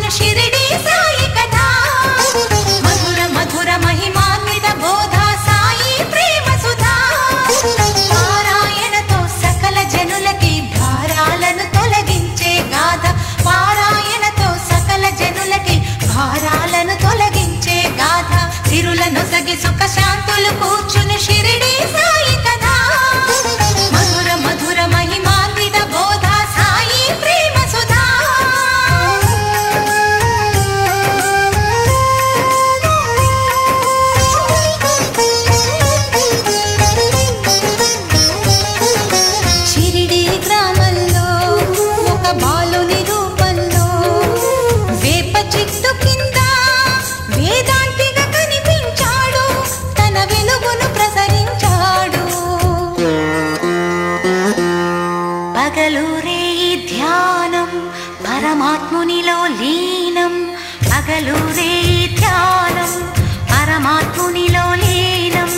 కూర్చును షిరిడి సాయి కథ మధుర మధుర మహిమాన్విత బోధ సాయి ప్రేమ సుధా పారాయణతో సకల జనులకి భారాలను తొలగించే గాథ పారాయణతో సకల జనులకి భారాలను తొలగించే గాథ సిరులను సగి సుఖ శాంతులు కూర్చును షిరిడి సాయి కథ మధుర మధుర మహిమాన్విత బోధ సాయి ప్రేమ సుధా షిరిడి గ్రామంలో ఒక బాలుని రూపంలో వేప చెట్టు కింద వేదాంతిగా కనిపించాడు తన వెలుగును ప్రసరించాడు పగలూరే ధ్యానం పరమాత్మునిలో లీనం పగలూరే ధ్యానం పరమాత్మునిలో లీనం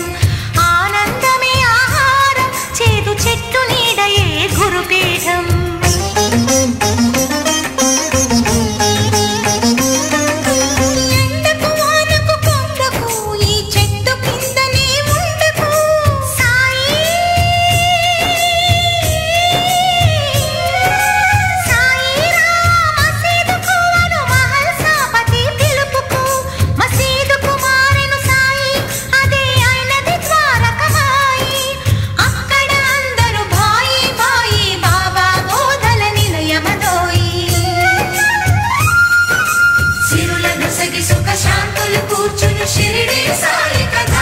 ఆనందమే ఆహారం చేదు చెట్టు నీడయే గురుపీఠం ఎండకు వానకు కొండకు ఈ చెట్టు కిందనే ఉండకు సాయి మసీదుకు అను మహల్ సాపతి పిలుపుకు మసీదుకు మారెను సాయి అదే అయినది ద్వారకమాయి అక్కడ అందరూ భాయి భాయి బాబా బోధల నిలయమదోయి సిరులను సగి సుఖ శాంతులు కూర్చును షిరిడి సాయి కథ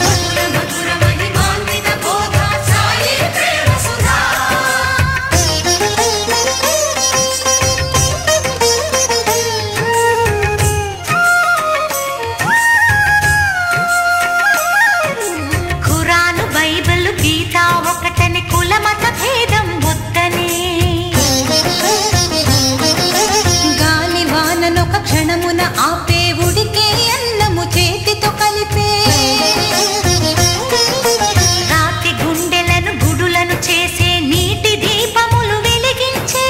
మధుర మధుర మహిమాన్విత బోధ సాయి ప్రేమ సుధా ఖురాను బైబిల్ గీత ఒకటని కుల మత భేదం వద్దనే గాలి వాననొక క్షణమున ఆపే ఉడికే అన్నము చేతితో కలిపే రాతి గుండెలను గుడులను చేసే నీటి దీపములు వెలిగించే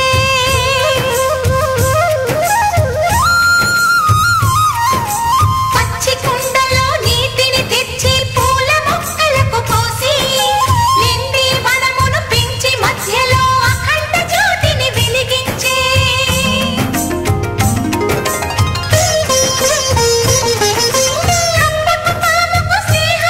పచ్చి కుండలో నీటిని తెచ్చి పూల మొక్కలకు పోసి నిండి వనమును పెంచి మధ్యలో అఖండ జ్యోతిని వెలిగించే కప్పకు పాముకు స్నేహ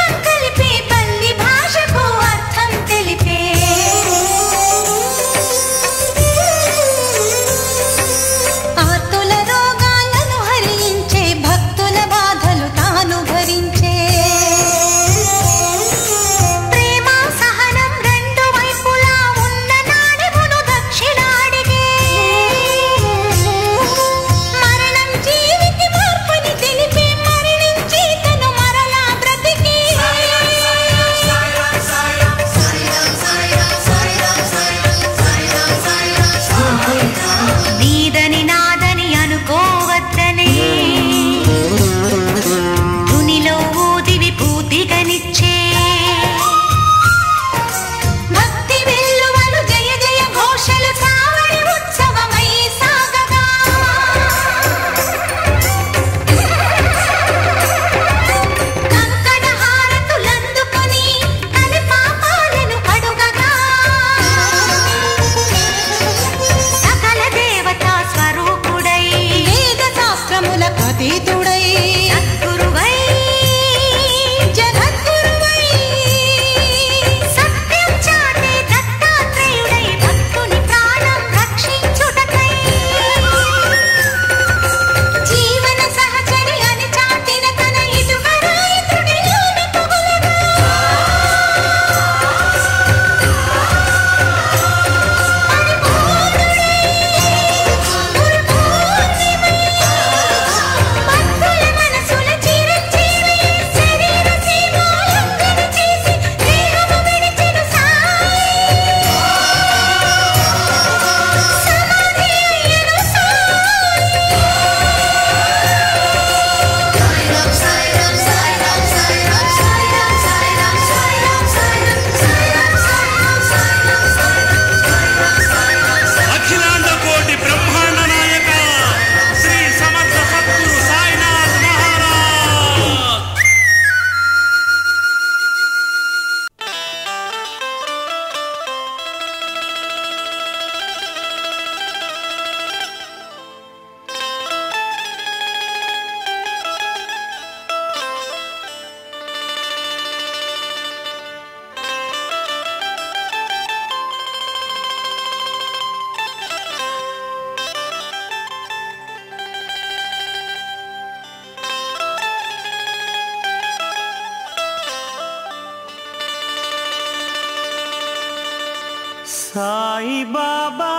సాయి బాబా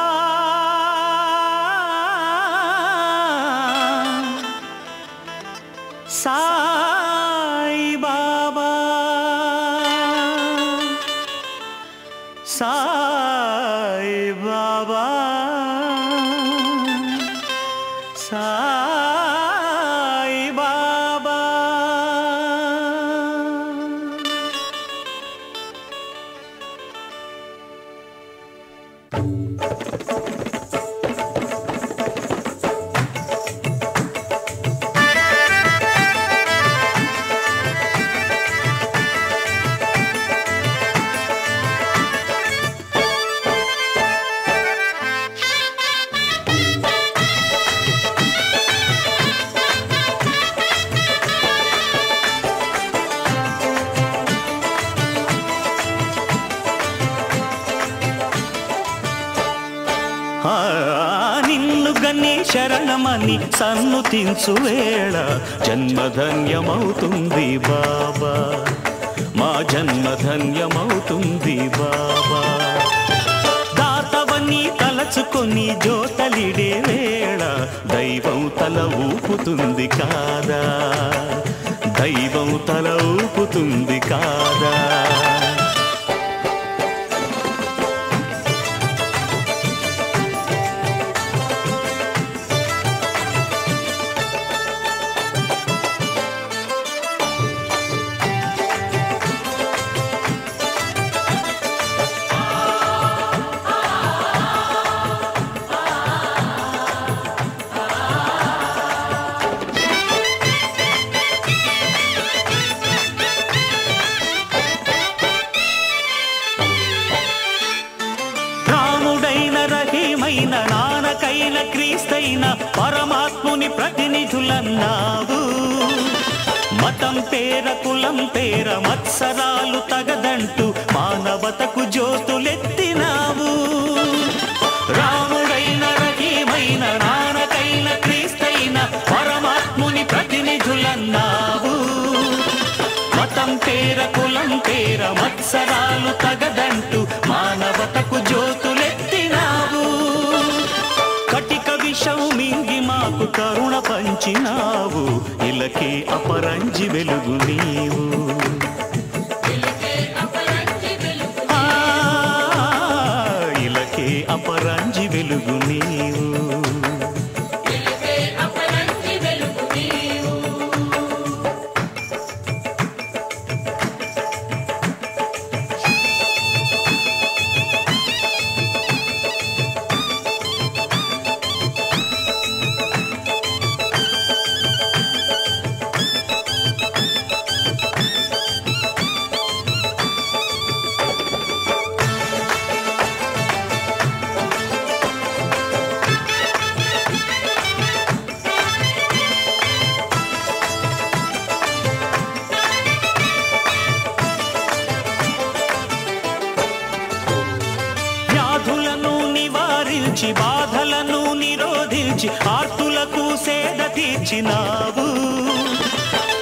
సాయి బాబా సాయి బాబా సాయి బాబా నిన్ను గని శరణమని సన్నుతించు వేళ జన్మధన్యమవుతుంది బాబా మా జన్మధన్యమవుతుంది బాబా దాతవని తలచుకొని జోతలిడే వేళ దైవం తల ఊపుతుంది కాదా దైవం తల ఊపుతుంది కాదా నానకైన క్రీస్తైన పరమాత్ముని ప్రతినిధులన్నావు మతం పేర కులం పేర మత్సరాలు తగదంటూ మానవతకు జ్యోతులెత్తినావు రాముడైన రహీమైన నానకైన క్రీస్తైన పరమాత్ముని ప్రతినిధులన్నావు మతం పేర కులం పేర మత్సరాలు తగదంటూ మానవతకు జ్యోతులెత్తినావు కటిక విషం మింగి మాకు కరుణ పంచినావు ఇలకే అపరంజి వెలుగు నీవు ఇలకే అపరంజి వెలుగు నీవు బాధలను నిరోధించి ఆర్తులకు సేద తీర్చినావు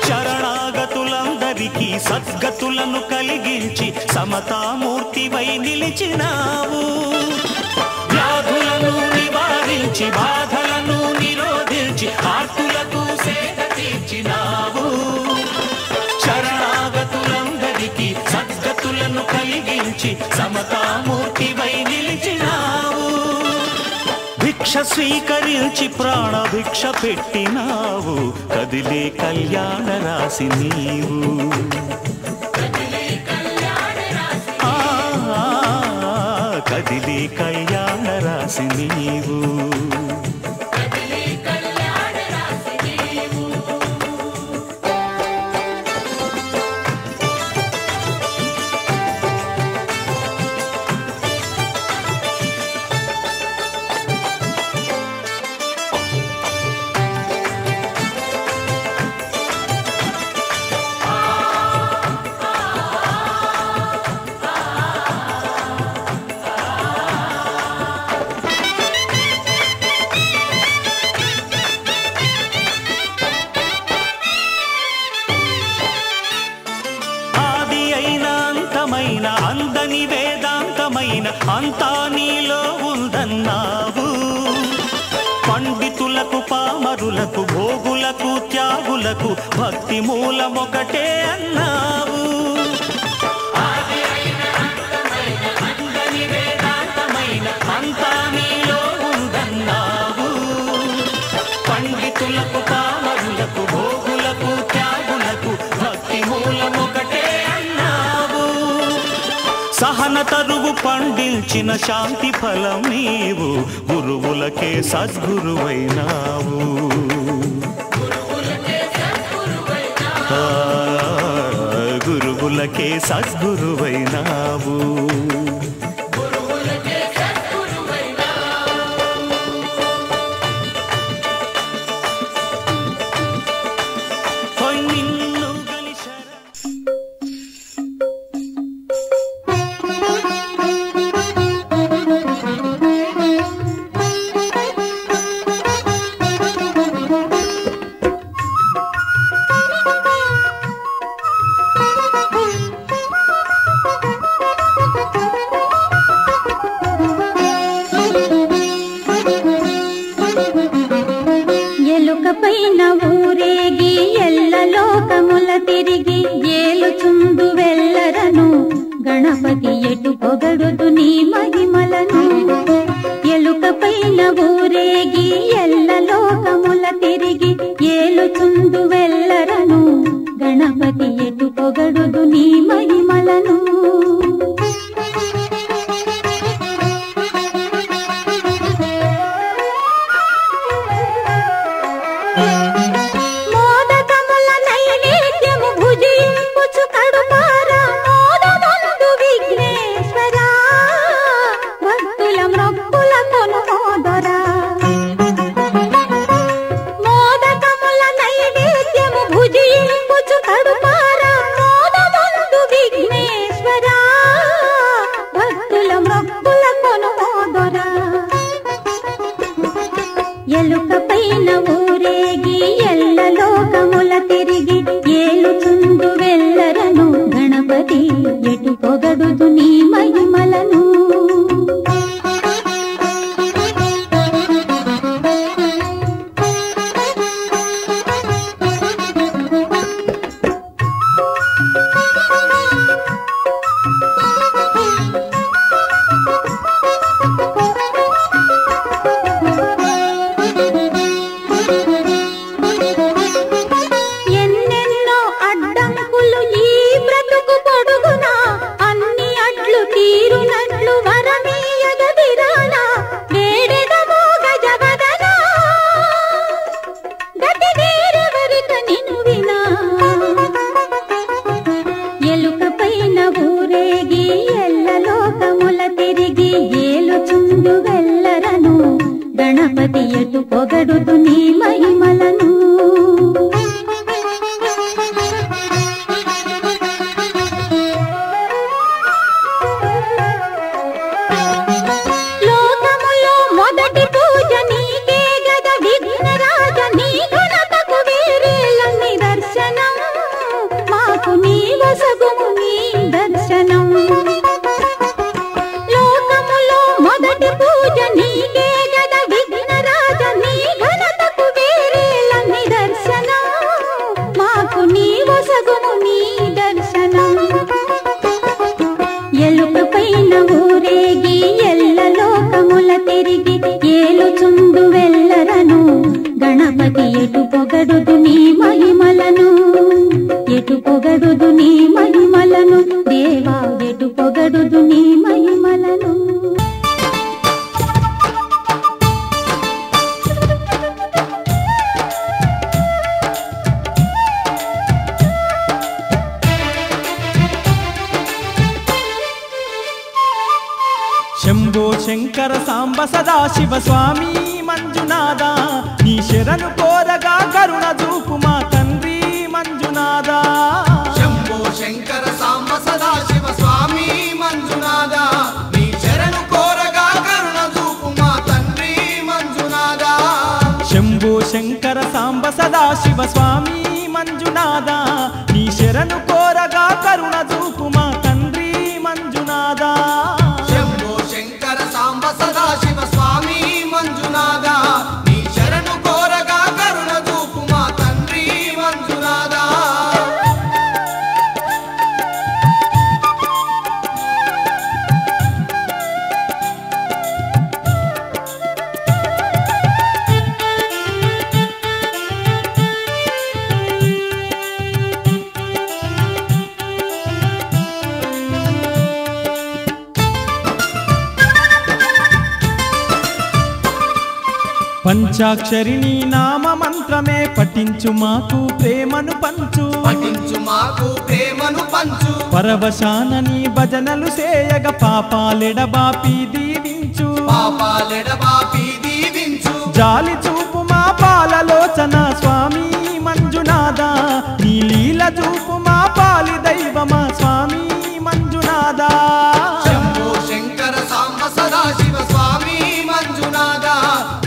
శరణాగతులందరికీ సద్గతులను కలిగించి సమతామూర్తివై నిలిచినావు వ్యాధులను నివారించి బాధలను నిరోధించి ఆర్తులకు సేద తీర్చినావు శరణాగతులందరికీ సద్గతులను కలిగించి సమతామూర్తివై నిలిచినావు భిక్ష స్వీకరించి ప్రాణభిక్ష పెట్టినావు కదిలే కళ్యాణ రాశి నీవు కదిలే కళ్యాణ రాశి నీవు అంతా నీలో ఉందన్నావు. పండితులకు పామరులకు భోగులకు త్యాగులకు భక్తి మూలమొకటే అన్నావు. అంతా నీలో ఉందన్నావు. పండితులకు పామరులకు భోగులకు త్యాగులకు భక్తి మూలమొకటే అన్నావు. సహన తరువు పండించిన శాంతి ఫలం నీవు. గురువులకే సద్గురువైనావు. గురువులకే సద్గురువైనావు. ఎలుకపైన ఊరేగి ఎల్ల లోకముల తిరిగి ఏలుచుందు వెళ్ళరను గణపతి ఎటు పొగడుదు నీ మహిమలను. ఎలుకపైన ఊరేగి ఎల్ల లోకముల తిరిగి ఏలుచుందు వెళ్ళరను గణపతి ఎటు పొగడుదు నీ మహిమలను. మోదకముల నైవేద్యము భుజింపుచు కడుపారా మోదముందు విఘ్నేశ్వరా భక్తుల మొక్కుల కొనుమోదరా. మోదకముల నైవేద్యము భుజింపుచు కడుపారా మోదముందు విఘ్నేశ్వరా భక్తుల మొక్కుల కొనుమోదరా. ఎలుకపైన ఊరేగి ఎల్ల లోకముల తిరిగి ఏలుచుందు వెళ్ళరను గణపతి ఎటు పొగడుదు నీ మహిమలను. ఎన్నెన్నో అడ్డంకులు ఈ బ్రతుకు పొడుగునా అన్ని అడ్లు తీరునట్లు వరమీయగ విరానా వేడెదమో గజవదనా గతి వేరెవరిక నిన్ను వినా. ఎలుకపైన ఊరేగి ఎల్ల లోకముల తిరిగి ఏలుచుందు వెళ్ళరను గణపతి ఎటు పొగడుదు నీ మహిమలను. లోకములో మొదటి పూజ నీకే గద విఘ్నరాజ నీ ఘనతకు వేరేల నిదర్శనం మాకు నీ వసగుము నీ దర్శనం. లోకములో మొదటి పూజ నీకే గద విఘ్నరాజ నీ ఘనతకు వేరేల నిదర్శనం మాకు నీ వసగుము నీ దర్శనం. ఎలుకపైన ఊరేగి ఎల్ల లోకముల తిరిగి ఏలుచుందు వెళ్ళరను గణపతి ఎటు పొగడుదు నీ మహిమలను. ఎటు పొగడుదు నీ మహిమలను దేవా ఎటు పొగడుదు నీ మహిమలను. శంభో శంకర సాంబ సదాశివ స్వామి మంజునాథ నీ శరణు కోరగా కరుణ చూపు మా తండ్రి మంజునాథ. శంభో శంకర సాంబ సదాశివ స్వామి మంజునాథ నీ శరణు కోరగా కరుణ చూపు మా తండ్రి మంజునాథ. శంభో శంకర సాంబ సదాశివ స్వామి మంజునాథ నీ శరణు కోరగా కరుణ చూపు మా తండ్రి మంజునాథ. శంభో పంచాక్షరిని నామ మంత్రమే పఠించు మాకు ప్రేమను పంచు పఠించు మాకు ప్రేమను పంచు పరవశానని భజనలు సేయగ పాపాలెడబాపి దీవించు పాపాలెడబాపి దీవించు జాలి చూపు మా పాలలోచన స్వామి మంజునాథ నీ లీల చూపు మా పాలి దైవమా స్వామి మంజునాథ శంభో శంకర సాంబ సదాశివ స్వామి మంజునాథ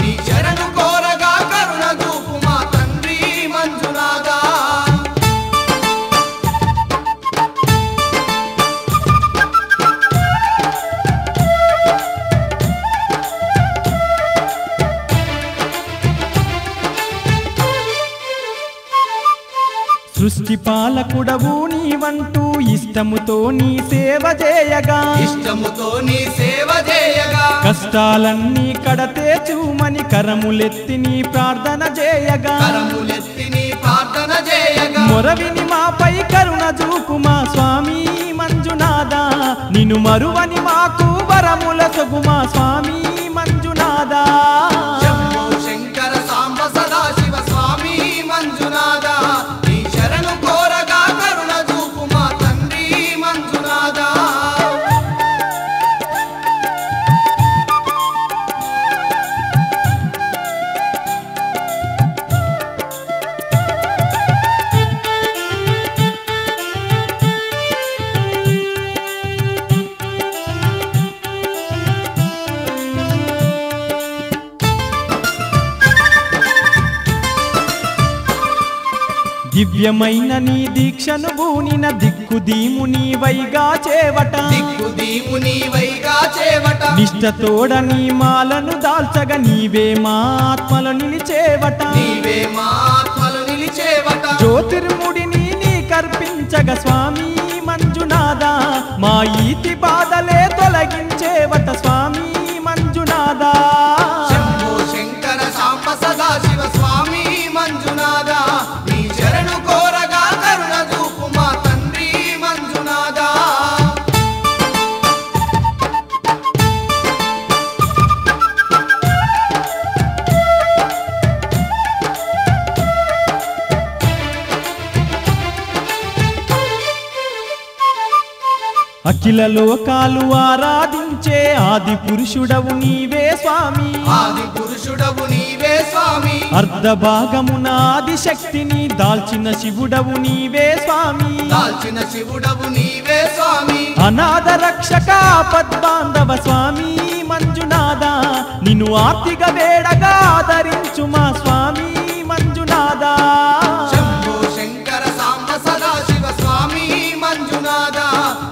నీ శరణు కోరగా కరుణ చూపు మా తండ్రి మంజునాథ సృష్టి పాలకుడవు నీవంటూ ఇష్టముతో నీ సేవ చేయగా ఇష్టముతో నీ సేవ చేయగా కష్టాలన్నీ కడతేచుమని కరములెత్తి నీ ప్రార్థన చేయగా కరములెత్తి నీ ప్రార్థన చేయగా మొరవిని మాపై కరుణ చూపు మా స్వామి మంజునాథ నిన్ను మరువని మాకు వరముల సొగు మా స్వామి మంజునాథ శంభో శంకర సాంబ సదాశివ స్వామి మంజునాథ నీ శరణు కోరగా కరుణ చూపు మా తండ్రి మంజునాథ దివ్యమైన నీ దీక్షను బూనిన దిక్కు దీము నీవైగా చేవట దిక్కు దీము నీవైగా చేవట నిష్టతోడ నీ మాలను దాల్చగ నీవే మా ఆత్మలు నిలిచేవట నీవే మా ఆత్మలు నిలిచేవట జ్యోతిర్ముడిని నీ కర్పించగ స్వామి మంజునాథ మా ఈతి బాధలే తొలగించేవట స్వామి మంజునాథ శంభో శంకర సాంబ సదాశివ స్వామి మంజునాథ నీ శరణు కోరగా కరుణ చూపు మా తండ్రి మంజునాథ అఖిల లోకాలు ఆరాధించే ఆది పురుషుడవు నీవే స్వామి ఆది పురుషుడవు నీవే స్వామి అర్ధ భాగమున ఆది శక్తిని దాల్చిన శివుడవు నీవే స్వామి దాల్చిన శివుడవు నీవే స్వామి అనాథ రక్షక ఆపద్బాంధవ స్వామి మంజునాథ నిన్ను ఆర్తిగా వేడగా ఆదరించు మా స్వామి మంజునాథ శంభో శంకర సాంబ సదాశివ స్వామి మంజునాథ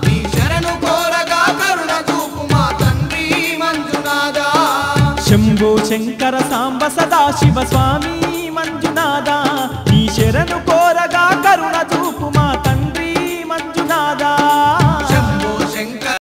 నీ శరణు కోరగా కరుణ చూపు మా తండ్రి మంజునాథ శంభో శంకర సాంబ సదాశివ స్వామి మంజునాథ నీ శరణు కోరగా కరుణ